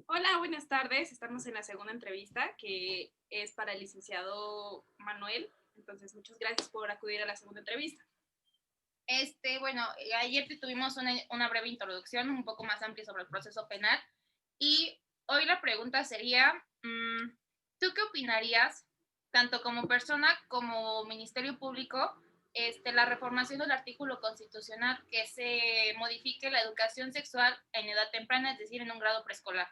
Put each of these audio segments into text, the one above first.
Hola, buenas tardes. Estamos en la segunda entrevista que es para el licenciado Manuel. Entonces, muchas gracias por acudir a la segunda entrevista. Ayer tuvimos una breve introducción un poco más amplia sobre el proceso penal y hoy la pregunta sería, ¿tú qué opinarías, tanto como persona como Ministerio Público, la reformación del artículo constitucional que se modifique la educación sexual en edad temprana, es decir, en un grado preescolar?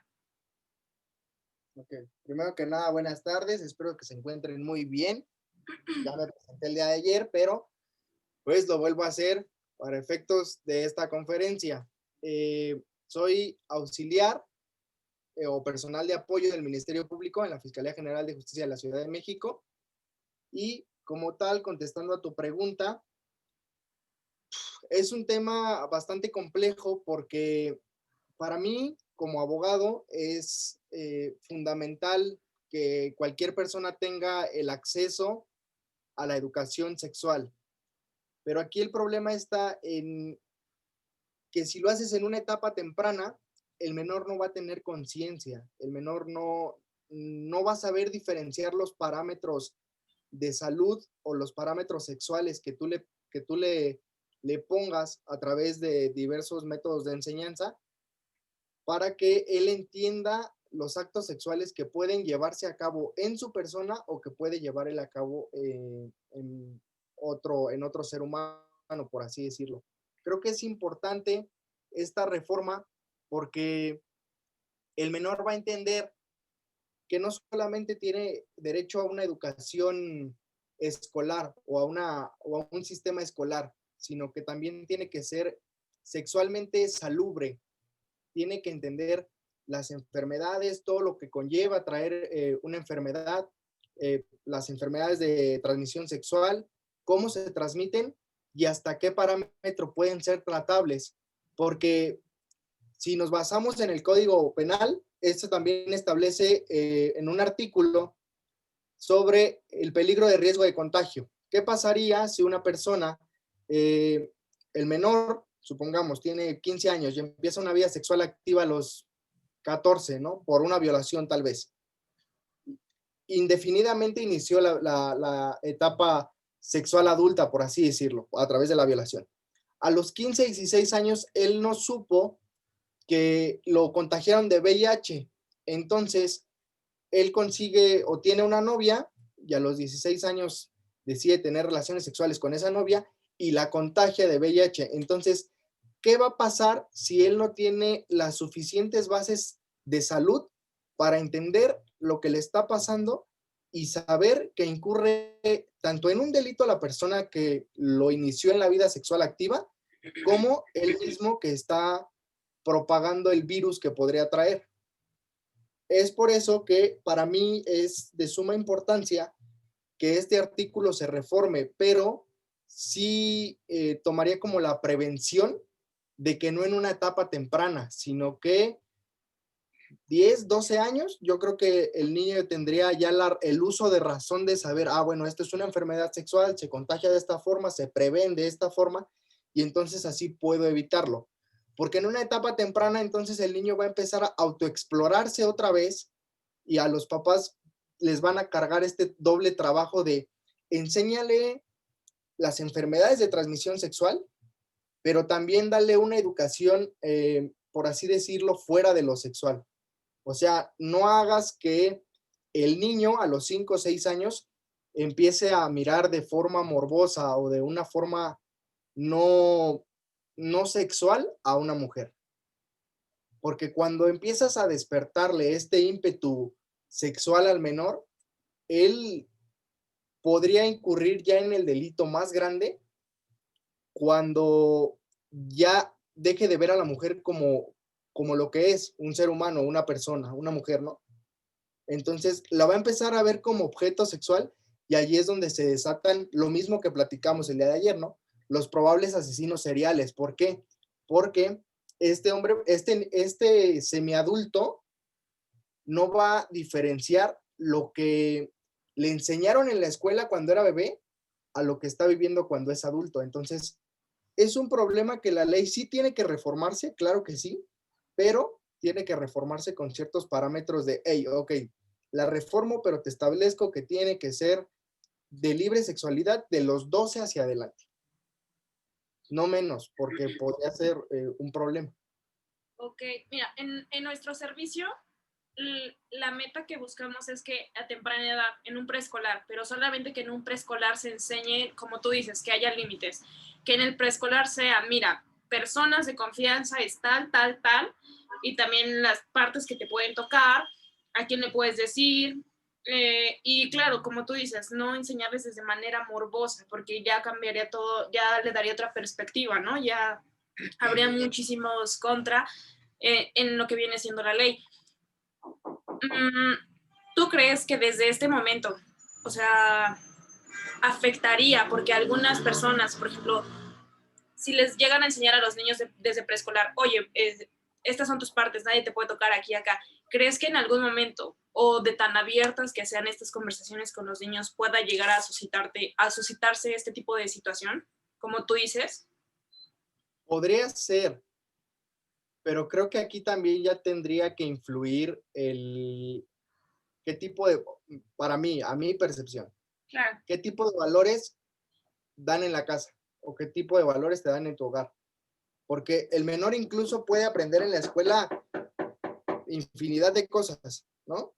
Ok, primero que nada, buenas tardes, espero que se encuentren muy bien. Ya me presenté el día de ayer, pero pues lo vuelvo a hacer para efectos de esta conferencia. Soy auxiliar o personal de apoyo del Ministerio Público en la Fiscalía General de Justicia de la Ciudad de México y como tal, contestando a tu pregunta, es un tema bastante complejo porque para mí, como abogado, es fundamental que cualquier persona tenga el acceso a la educación sexual. Pero aquí el problema está en que si lo haces en una etapa temprana, el menor no va a tener conciencia, el menor no va a saber diferenciar los parámetros de salud o los parámetros sexuales que tú le pongas a través de diversos métodos de enseñanza para que él entienda los actos sexuales que pueden llevarse a cabo en su persona o que puede llevar él a cabo en otro ser humano, por así decirlo. Creo que es importante esta reforma porque el menor va a entender que no solamente tiene derecho a una educación escolar o a un sistema escolar, sino que también tiene que ser sexualmente salubre, tiene que entender las enfermedades, todo lo que conlleva traer una enfermedad, las enfermedades de transmisión sexual, cómo se transmiten y hasta qué parámetro pueden ser tratables. Porque si nos basamos en el Código Penal, esto también establece en un artículo sobre el peligro de riesgo de contagio. ¿Qué pasaría si una persona, eh, el menor, supongamos, tiene 15 años y empieza una vida sexual activa a los 14, ¿no? Por una violación tal vez. Indefinidamente inició la etapa sexual adulta, por así decirlo, a través de la violación. A los 15, 16 años, él no supo que lo contagiaron de VIH. Entonces, él consigue o tiene una novia y a los 16 años decide tener relaciones sexuales con esa novia y la contagia de VIH. Entonces, ¿qué va a pasar si él no tiene las suficientes bases de salud para entender lo que le está pasando y saber que incurre tanto en un delito a la persona que lo inició en la vida sexual activa como él mismo que está propagando el virus que podría traer? Es por eso que para mí es de suma importancia que este artículo se reforme, pero sí tomaría como la prevención de que no en una etapa temprana, sino que 10, 12 años, yo creo que el niño tendría ya el uso de razón de saber, bueno, esto es una enfermedad sexual, se contagia de esta forma, se prevén de esta forma, y entonces así puedo evitarlo. Porque en una etapa temprana, entonces el niño va a empezar a autoexplorarse otra vez y a los papás les van a cargar este doble trabajo de enséñale las enfermedades de transmisión sexual, pero también darle una educación, por así decirlo, fuera de lo sexual. O sea, no hagas que el niño a los 5 o 6 años empiece a mirar de forma morbosa o de una forma no, no sexual a una mujer. Porque cuando empiezas a despertarle este ímpetu sexual al menor, él podría incurrir ya en el delito más grande cuando ya deje de ver a la mujer como lo que es, un ser humano, una persona, una mujer, ¿no? Entonces la va a empezar a ver como objeto sexual y allí es donde se desatan lo mismo que platicamos el día de ayer, ¿no? Los probables asesinos seriales. ¿Por qué? Porque este hombre, este semiadulto no va a diferenciar lo que le enseñaron en la escuela cuando era bebé a lo que está viviendo cuando es adulto. Entonces, es un problema que la ley sí tiene que reformarse, claro que sí, pero tiene que reformarse con ciertos parámetros de, hey, ok, la reformo, pero te establezco que tiene que ser de libre sexualidad de los 12 hacia adelante. No menos, porque podría ser un problema. Ok, mira, en nuestro servicio la meta que buscamos es que a temprana edad, en un preescolar, pero solamente que en un preescolar se enseñe, como tú dices, que haya límites, que en el preescolar sea, mira, personas de confianza es tal, tal, tal, y también las partes que te pueden tocar, a quién le puedes decir, y claro, como tú dices, no enseñarles desde manera morbosa, porque ya cambiaría todo, ya le daría otra perspectiva, ¿no? Ya habría muchísimos contra en lo que viene siendo la ley. ¿Tú crees que desde este momento, o sea, afectaría? Porque algunas personas, por ejemplo, si les llegan a enseñar a los niños desde preescolar, oye, estas son tus partes, nadie te puede tocar aquí y acá, ¿crees que en algún momento, o de tan abiertas que sean estas conversaciones con los niños, pueda llegar a suscitarse este tipo de situación, como tú dices? Podría ser, pero creo que aquí también ya tendría que influir qué tipo de, para mí, a mi percepción, Claro. qué tipo de valores dan en la casa o qué tipo de valores te dan en tu hogar. Porque el menor incluso puede aprender en la escuela infinidad de cosas, ¿no?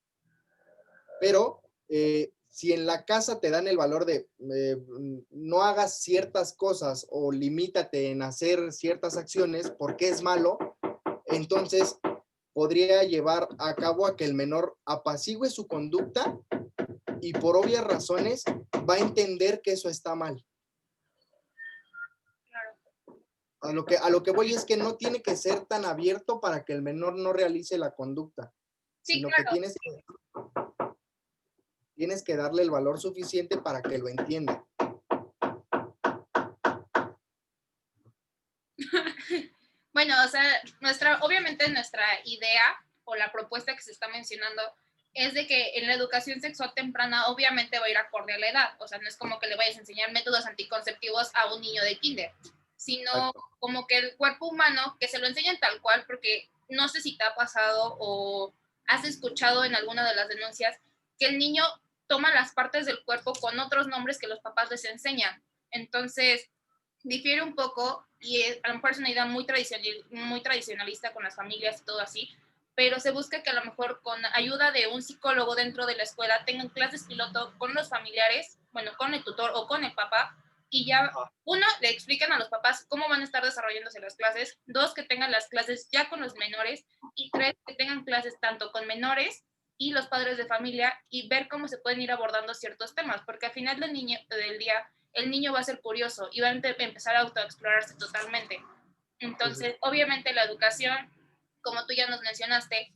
Pero si en la casa te dan el valor de no hagas ciertas cosas o limítate en hacer ciertas acciones porque es malo, entonces podría llevar a cabo a que el menor apacigüe su conducta y por obvias razones va a entender que eso está mal. A lo que voy es que no tiene que ser tan abierto para que el menor no realice la conducta, Sí, sino que claro. tienes que darle el valor suficiente para que lo entienda. Bueno, o sea, obviamente nuestra idea o la propuesta que se está mencionando es de que en la educación sexual temprana obviamente va a ir acorde a la edad. O sea, no es como que le vayas a enseñar métodos anticonceptivos a un niño de kinder, sino Exacto. como que el cuerpo humano, que se lo enseñen tal cual, porque no sé si te ha pasado o has escuchado en alguna de las denuncias que el niño toma las partes del cuerpo con otros nombres que los papás les enseñan. Entonces, difiere un poco y a lo mejor es una idea muy tradicionalista con las familias y todo así, pero se busca que a lo mejor con ayuda de un psicólogo dentro de la escuela tengan clases piloto con los familiares, bueno, con el tutor o con el papá, y ya, uno, le explican a los papás cómo van a estar desarrollándose las clases, dos, que tengan las clases ya con los menores, y tres, que tengan clases tanto con menores y los padres de familia y ver cómo se pueden ir abordando ciertos temas, porque al final del día el niño va a ser curioso y va a empezar a autoexplorarse totalmente. Entonces, obviamente la educación, como tú ya nos mencionaste,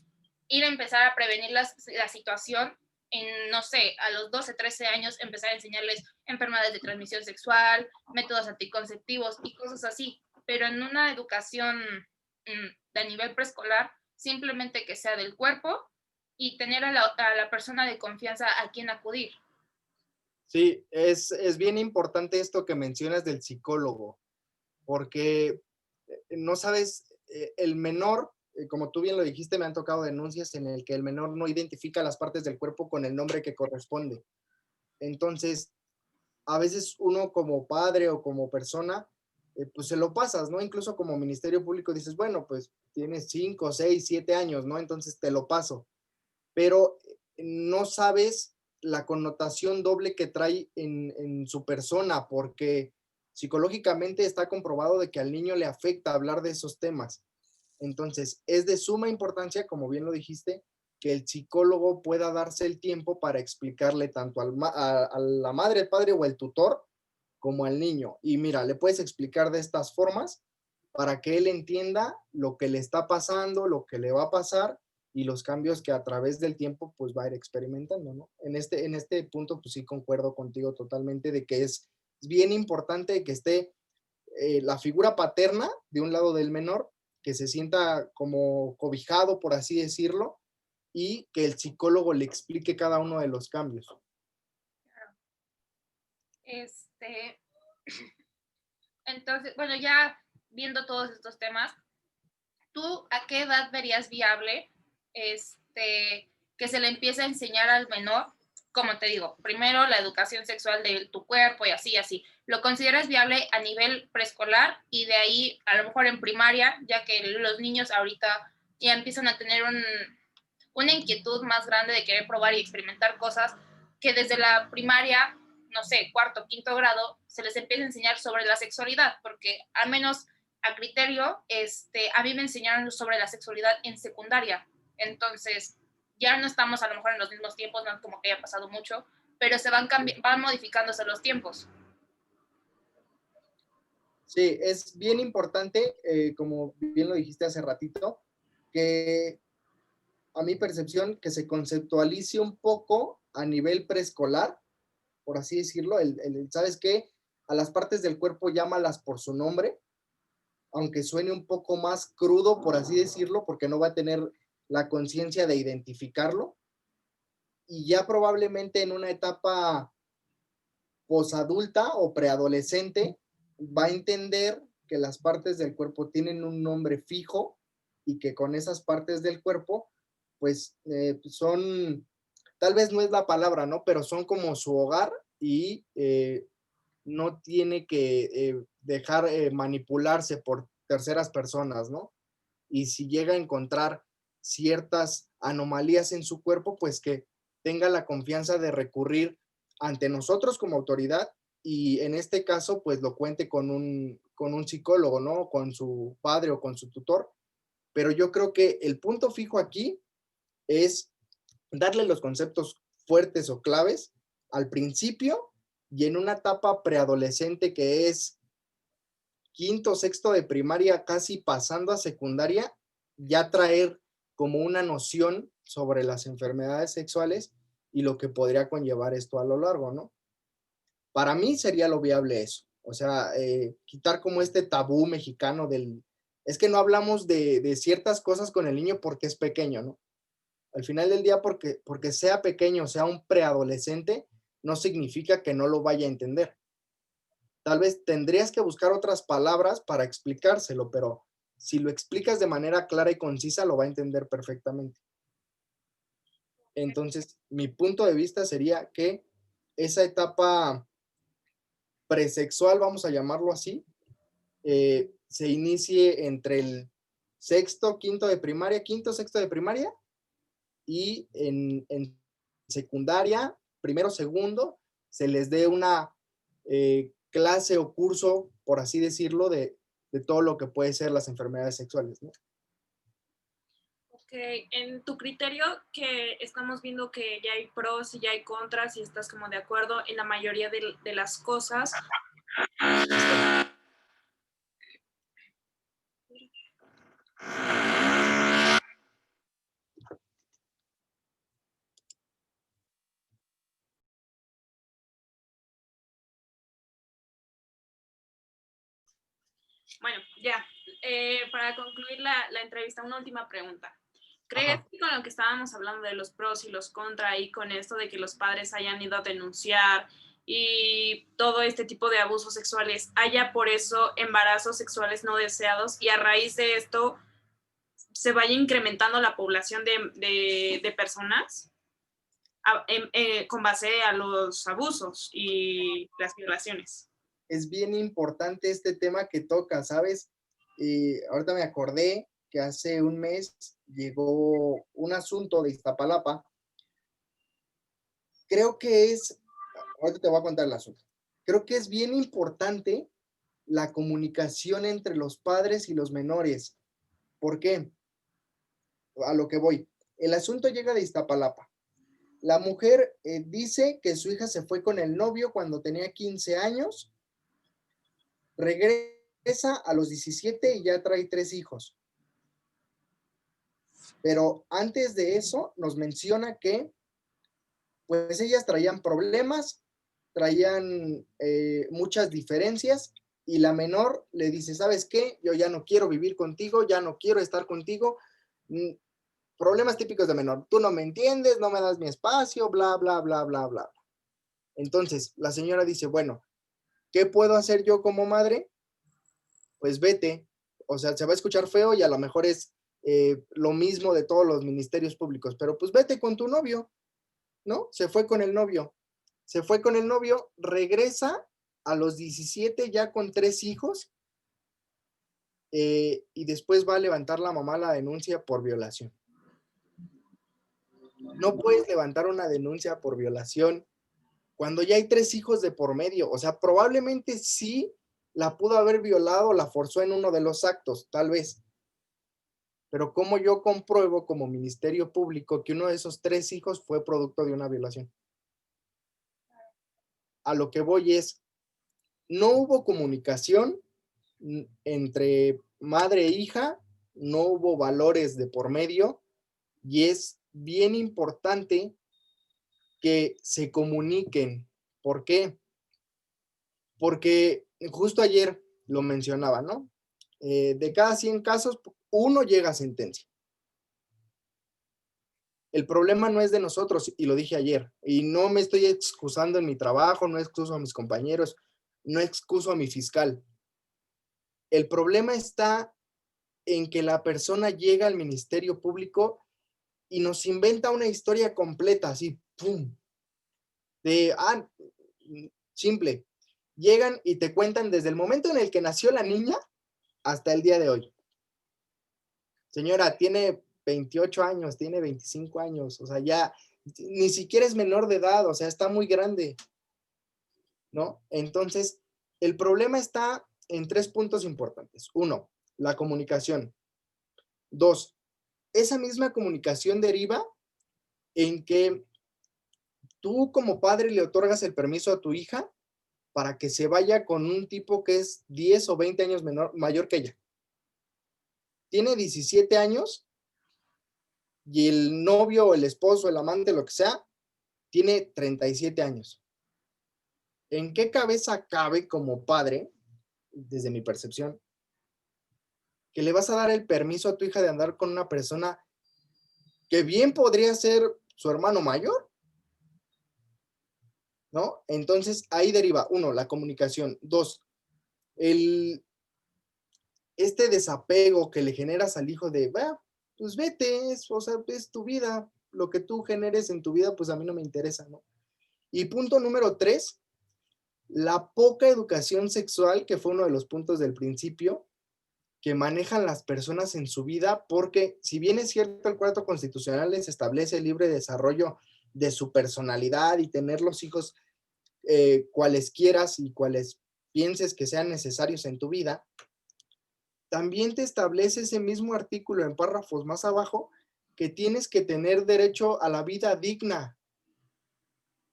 ir a empezar a prevenir la situación en, no sé, a los 12, 13 años, empezar a enseñarles enfermedades de transmisión sexual, métodos anticonceptivos y cosas así. Pero en una educación de nivel preescolar, simplemente que sea del cuerpo y tener a la persona de confianza a quien acudir. Sí, es bien importante esto que mencionas del psicólogo, porque no sabes, el menor, como tú bien lo dijiste, me han tocado denuncias en el que el menor no identifica las partes del cuerpo con el nombre que corresponde. Entonces, a veces uno como padre o como persona, pues se lo pasas, ¿no? Incluso como Ministerio Público dices, bueno, pues tienes 5, 6, 7 años, ¿no? Entonces te lo paso. Pero no sabes la connotación doble que trae en su persona, porque psicológicamente está comprobado de que al niño le afecta hablar de esos temas. Entonces, es de suma importancia, como bien lo dijiste, que el psicólogo pueda darse el tiempo para explicarle tanto a la madre, el padre o el tutor, como al niño. Y mira, le puedes explicar de estas formas para que él entienda lo que le está pasando, lo que le va a pasar y los cambios que a través del tiempo pues va a ir experimentando, ¿no? En este punto pues sí concuerdo contigo totalmente de que es bien importante que esté la figura paterna de un lado del menor, que se sienta como cobijado, por así decirlo, y que el psicólogo le explique cada uno de los cambios. Entonces, bueno, ya viendo todos estos temas, ¿tú a qué edad verías viable que se le empiece a enseñar al menor? Como te digo, primero la educación sexual de tu cuerpo y así, así. ¿Lo consideras viable a nivel preescolar y de ahí a lo mejor en primaria, ya que los niños ahorita ya empiezan a tener una inquietud más grande de querer probar y experimentar cosas que desde la primaria, no sé, cuarto, quinto grado, se les empieza a enseñar sobre la sexualidad? Porque al menos a criterio, a mí me enseñaron sobre la sexualidad en secundaria. Entonces, ya no estamos a lo mejor en los mismos tiempos, no es como que haya pasado mucho, pero se van modificándose los tiempos. Sí, es bien importante, como bien lo dijiste hace ratito, que a mi percepción, que se conceptualice un poco a nivel preescolar, por así decirlo, ¿sabes qué? A las partes del cuerpo llámalas por su nombre, aunque suene un poco más crudo, por así decirlo, porque no va a tener la conciencia de identificarlo. Y ya probablemente en una etapa posadulta o preadolescente va a entender que las partes del cuerpo tienen un nombre fijo y que con esas partes del cuerpo, pues son, tal vez no es la palabra, ¿no? Pero son como su hogar y no tiene que dejar manipularse por terceras personas, ¿no? Y si llega a encontrar ciertas anomalías en su cuerpo, pues que tenga la confianza de recurrir ante nosotros como autoridad y en este caso, pues lo cuente con un psicólogo, ¿no? Con su padre o con su tutor. Pero yo creo que el punto fijo aquí es darle los conceptos fuertes o claves al principio y en una etapa preadolescente que es quinto, sexto de primaria, casi pasando a secundaria, ya traer como una noción sobre las enfermedades sexuales y lo que podría conllevar esto a lo largo, ¿no? Para mí sería lo viable eso, o sea, quitar como este tabú mexicano es que no hablamos de ciertas cosas con el niño porque es pequeño, ¿no? Al final del día, porque sea pequeño, sea un preadolescente, no significa que no lo vaya a entender. Tal vez tendrías que buscar otras palabras para explicárselo, pero si lo explicas de manera clara y concisa, lo va a entender perfectamente. Entonces, mi punto de vista sería que esa etapa presexual, vamos a llamarlo así, se inicie entre el sexto, quinto de primaria, quinto, sexto de primaria, y en secundaria, primero, segundo, se les dé una clase o curso, por así decirlo, de todo lo que puede ser las enfermedades sexuales, ¿no? Ok, en tu criterio, que estamos viendo que ya hay pros y ya hay contras y estás como de acuerdo en la mayoría de las cosas. Bueno, ya, para concluir la entrevista, una última pregunta. ¿Crees que con lo que estábamos hablando de los pros y los contras y con esto de que los padres hayan ido a denunciar y todo este tipo de abusos sexuales, haya por eso embarazos sexuales no deseados y a raíz de esto se vaya incrementando la población de personas con base a los abusos y las violaciones? Es bien importante este tema que toca, ¿sabes? Ahorita me acordé que hace un mes llegó un asunto de Iztapalapa. Creo que ahorita te voy a contar el asunto. Creo que es bien importante la comunicación entre los padres y los menores. ¿Por qué? A lo que voy. El asunto llega de Iztapalapa. La mujer dice que su hija se fue con el novio cuando tenía 15 años, regresa a los 17 y ya trae 3 hijos. Pero antes de eso nos menciona que pues ellas traían problemas, traían muchas diferencias y la menor le dice, ¿sabes qué? Yo ya no quiero vivir contigo, ya no quiero estar contigo. Problemas típicos de menor. Tú no me entiendes, no me das mi espacio, bla, bla, bla, bla, bla. Entonces, la señora dice, bueno, ¿qué puedo hacer yo como madre? Pues vete, o sea, se va a escuchar feo y a lo mejor es lo mismo de todos los ministerios públicos, pero pues vete con tu novio, ¿no? Se fue con el novio. Se fue con el novio, regresa a los 17 ya con 3 hijos y después va a levantar la mamá la denuncia por violación. No puedes levantar una denuncia por violación cuando ya hay 3 hijos de por medio. O sea, probablemente sí la pudo haber violado, la forzó en uno de los actos, tal vez. Pero ¿cómo yo compruebo como Ministerio Público que uno de esos 3 hijos fue producto de una violación? A lo que voy es, no hubo comunicación entre madre e hija, no hubo valores de por medio y es bien importante que se comuniquen. ¿Por qué? Porque justo ayer lo mencionaba, ¿no? De cada 100 casos, uno llega a sentencia. El problema no es de nosotros, y lo dije ayer, y no me estoy excusando en mi trabajo, no excuso a mis compañeros, no excuso a mi fiscal. El problema está en que la persona llega al Ministerio Público y nos inventa una historia completa, así, ¡pum! De, simple. Llegan y te cuentan desde el momento en el que nació la niña hasta el día de hoy. Señora, tiene 28 años, tiene 25 años, o sea, ya ni siquiera es menor de edad, o sea, está muy grande, ¿no? Entonces, el problema está en 3 puntos importantes. 1, la comunicación. 2, esa misma comunicación deriva en que tú como padre le otorgas el permiso a tu hija para que se vaya con un tipo que es 10 o 20 años mayor que ella. Tiene 17 años y el novio o el esposo, el amante, lo que sea, tiene 37 años. ¿En qué cabeza cabe como padre, desde mi percepción, que le vas a dar el permiso a tu hija de andar con una persona que bien podría ser su hermano mayor? ¿No? Entonces, ahí deriva, 1, la comunicación. 2, este desapego que le generas al hijo de, pues vete, o sea, es tu vida, lo que tú generes en tu vida, pues a mí no me interesa, ¿no? Y punto número 3, la poca educación sexual, que fue uno de los puntos del principio, que manejan las personas en su vida, porque si bien es cierto el cuarto constitucional les establece el libre desarrollo de su personalidad y tener los hijos cuales quieras y cuales pienses que sean necesarios en tu vida, también te establece ese mismo artículo en párrafos más abajo que tienes que tener derecho a la vida digna.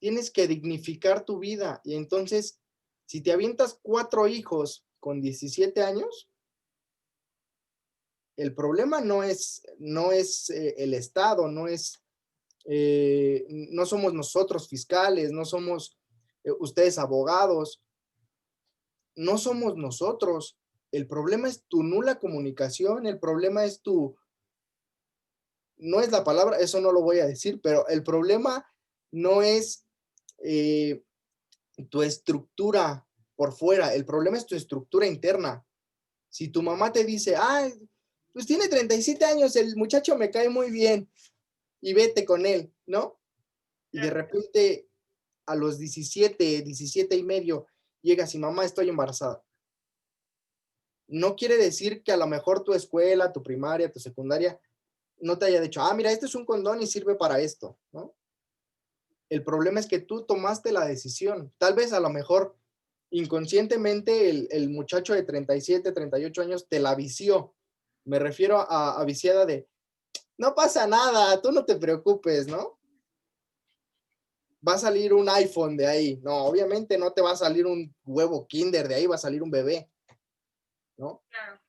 Tienes que dignificar tu vida. Y entonces, si te avientas 4 hijos con 17 años, el problema no es el Estado, no somos nosotros fiscales, no somos ustedes abogados, no somos nosotros. El problema es tu nula comunicación, el problema es no es la palabra, eso no lo voy a decir, pero el problema no es tu estructura por fuera, el problema es tu estructura interna. Si tu mamá te dice, pues tiene 37 años, el muchacho me cae muy bien y vete con él, ¿no? Y de repente a los 17 y medio llegas y mamá, estoy embarazada. No quiere decir que a lo mejor tu escuela, tu primaria, tu secundaria, no te haya dicho, mira, este es un condón y sirve para esto, ¿no? El problema es que tú tomaste la decisión. Tal vez a lo mejor inconscientemente el muchacho de 37, 38 años te la vició. Me refiero a viciada de, no pasa nada, tú no te preocupes, ¿no? Va a salir un iPhone de ahí. No, obviamente no te va a salir un huevo Kinder de ahí, va a salir un bebé, ¿no? Claro.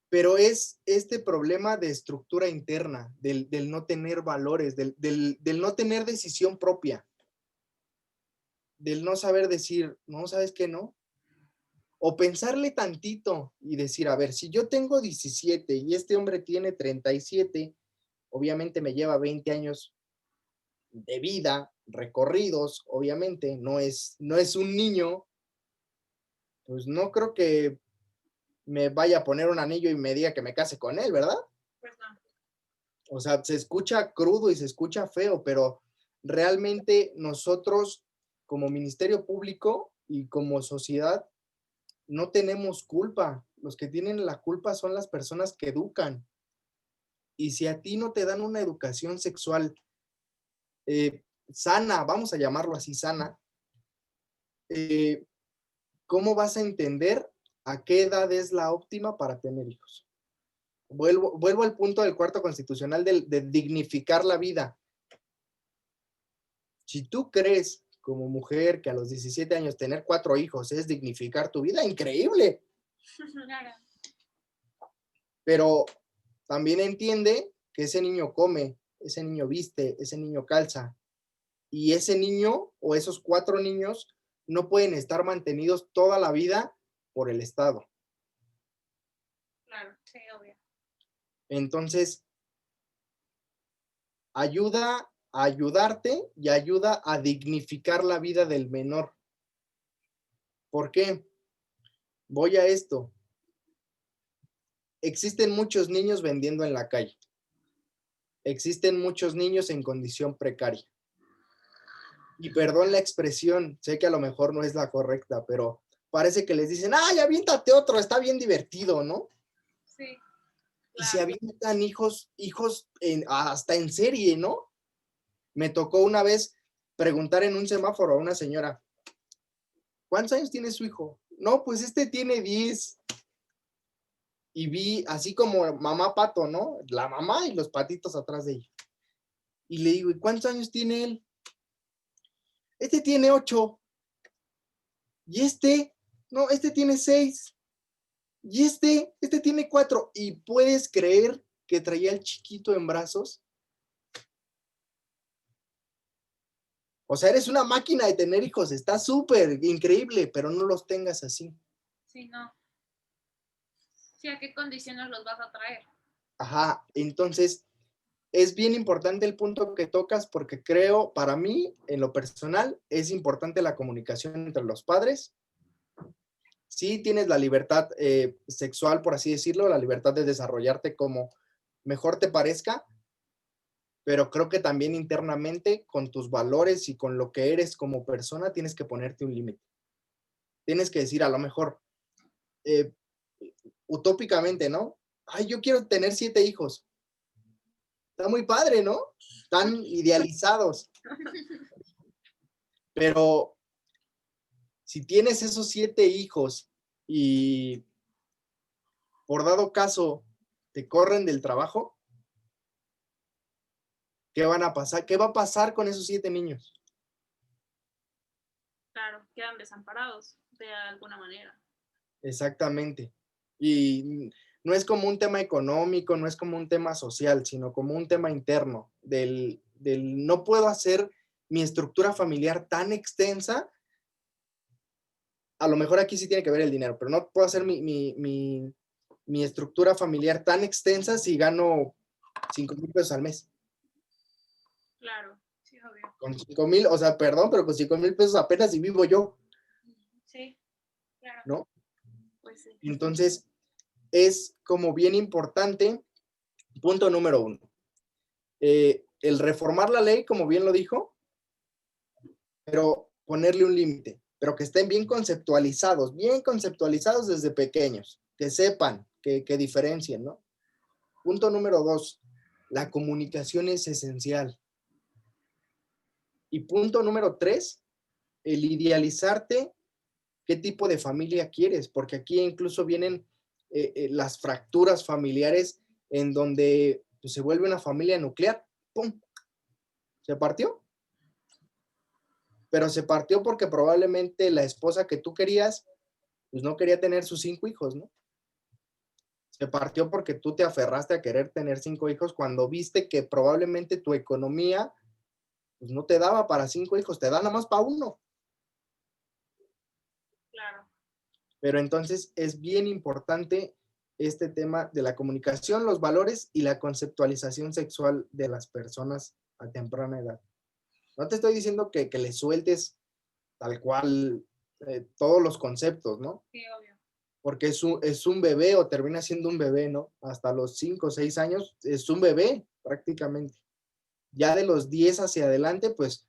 Pero es este problema de estructura interna, del no tener valores, del no tener decisión propia, del no saber decir, no, ¿sabes qué? No. O pensarle tantito y decir, a ver, si yo tengo 17 y este hombre tiene 37, obviamente me lleva 20 años de vida, recorridos, obviamente, no es un niño, pues no creo que me vaya a poner un anillo y me diga que me case con él, ¿verdad? Pues no. O sea, se escucha crudo y se escucha feo, pero realmente nosotros como Ministerio Público y como sociedad no tenemos culpa. Los que tienen la culpa son las personas que educan. Y si a ti no te dan una educación sexual sana, vamos a llamarlo así, sana, ¿cómo vas a entender a qué edad es la óptima para tener hijos? Vuelvo al punto del cuarto constitucional de dignificar la vida. Si tú crees como mujer que a los 17 años tener 4 hijos es dignificar tu vida, increíble. Claro. Pero también entiende que ese niño come, ese niño viste, ese niño calza. Y ese niño o esos 4 niños no pueden estar mantenidos toda la vida por el Estado. Claro, sí, obvio. Entonces, ayuda a ayudarte y ayuda a dignificar la vida del menor. ¿Por qué? Voy a esto. Existen muchos niños vendiendo en la calle. Existen muchos niños en condición precaria. Y perdón la expresión, sé que a lo mejor no es la correcta, pero parece que les dicen, ¡ay, aviéntate otro! Está bien divertido, ¿no? Sí. Y se avientan hijos hasta en serie, ¿no? Me tocó una vez preguntar en un semáforo a una señora, ¿cuántos años tiene su hijo? No, pues este tiene 10. Y vi así como mamá pato, ¿no? La mamá y los patitos atrás de ella. Y le digo, ¿y cuántos años tiene él? Este tiene 8. Y no, este tiene 6. Y este tiene 4. ¿Y puedes creer que traía al chiquito en brazos? O sea, eres una máquina de tener hijos, está súper increíble, pero no los tengas así. Sí, no. Sí, ¿a qué condiciones los vas a traer? Ajá, entonces es bien importante el punto que tocas porque creo, para mí, en lo personal, es importante la comunicación entre los padres. Sí tienes la libertad sexual, por así decirlo, la libertad de desarrollarte como mejor te parezca, pero creo que también internamente, con tus valores y con lo que eres como persona, tienes que ponerte un límite. Tienes que decir, a lo mejor, eh, utópicamente, ¿no? Ay, yo quiero tener 7 hijos. Está muy padre, ¿no? Tan idealizados. Pero si tienes esos 7 hijos y por dado caso te corren del trabajo, ¿qué van a pasar? ¿Qué va a pasar con esos 7 niños? Claro, quedan desamparados de alguna manera. Exactamente. Y no es como un tema económico, no es como un tema social, sino como un tema interno del no puedo hacer mi estructura familiar tan extensa. A lo mejor aquí sí tiene que ver el dinero, pero no puedo hacer mi estructura familiar tan extensa si gano 5,000 pesos al mes. Claro, sí, obvio. Con 5,000, o sea, perdón, pero con 5,000 pesos apenas si vivo yo, Sí, claro. ¿no? Pues sí. Entonces, es como bien importante, punto número 1, el reformar la ley, como bien lo dijo, pero ponerle un límite, pero que estén bien conceptualizados desde pequeños, que sepan, que diferencien, ¿no? Punto número 2, la comunicación es esencial. Y punto número 3, el idealizarte qué tipo de familia quieres, porque aquí incluso vienen las fracturas familiares en donde pues, se vuelve una familia nuclear. ¡Pum! ¿Se partió? Pero se partió porque probablemente la esposa que tú querías, pues no quería tener sus 5 hijos, ¿no? Se partió porque tú te aferraste a querer tener 5 hijos cuando viste que probablemente tu economía pues no te daba para 5 hijos, te da nada más para 1. Claro. Pero entonces es bien importante este tema de la comunicación, los valores y la conceptualización sexual de las personas a temprana edad. No te estoy diciendo que le sueltes tal cual todos los conceptos, ¿no? Sí, obvio. porque es un bebé o termina siendo un bebé, ¿no? Hasta los 5 o 6 años es un bebé prácticamente. Ya de los 10 hacia adelante, pues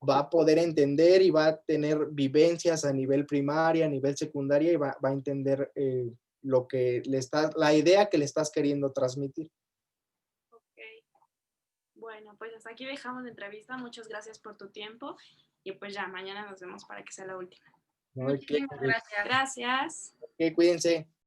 va a poder entender y va a tener vivencias a nivel primaria, a nivel secundaria y va a entender lo que la idea que le estás queriendo transmitir. Ok. Bueno, pues hasta aquí dejamos la entrevista. Muchas gracias por tu tiempo y pues ya, mañana nos vemos para que sea la última. ¿No? Muchísimas gracias. Gracias. Cuídense.